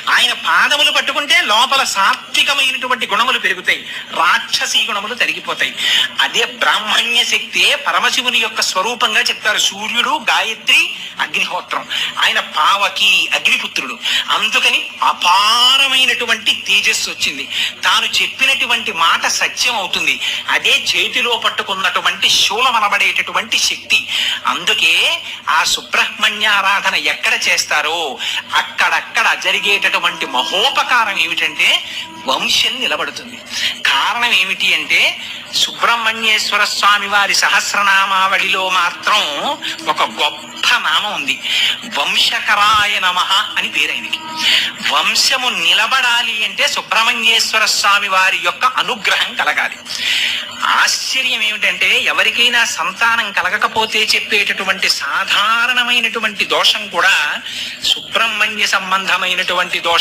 ఆయన పాదములు పట్టుకుంటే లోపల సాత్వికమైనటువంటి గుణములు పెరుగుతాయి, రాక్షసీ గుణములు తరిగిపోతాయి. అదే బ్రాహ్మణ్య శక్తే పరమశివుని యొక్క స్వరూపంగా చెప్తారు. సూర్యుడు, గాయత్రి, అగ్నిహోత్రం. ఆయన పావకి అగ్నిపుత్రుడు. అందుకని అపారమైనటువంటి తేజస్సు వచ్చింది. తాను చెప్పినటువంటి మాట సత్యం అవుతుంది. అదే చేతిలో పట్టుకున్నటువంటి శూలమనబడేటటువంటి శక్తి. అందుకే ఆ సుబ్రహ్మణ్యారాధన ఎక్కడ చేస్తారో అక్కడక్కడ జరిగేటటువంటి మహోపకారం ఏమిటంటే వంశం నిలబడుతుంది. కారణం ఏమిటి అంటే సుబ్రహ్మణ్యేశ్వర స్వామి వారి సహస్రనామావళిలో మాత్రం ఒక గొప్ప నామం ఉంది, వంశకరాయ నమః అని పేరైనకి. వంశము నిలబడాలి అంటే సుబ్రహ్మణ్యేశ్వర స్వామి వారి యొక్క అనుగ్రహం కలగాలి. ఆశ్చర్యం ఏమిటంటే ఎవరికైనా సంతానం కలగకపోతే చెప్పేటటువంటి సాధారణమైనటువంటి దోషం కూడా సుబ్రహ్మణ్య సంబంధమైనటువంటి దోషం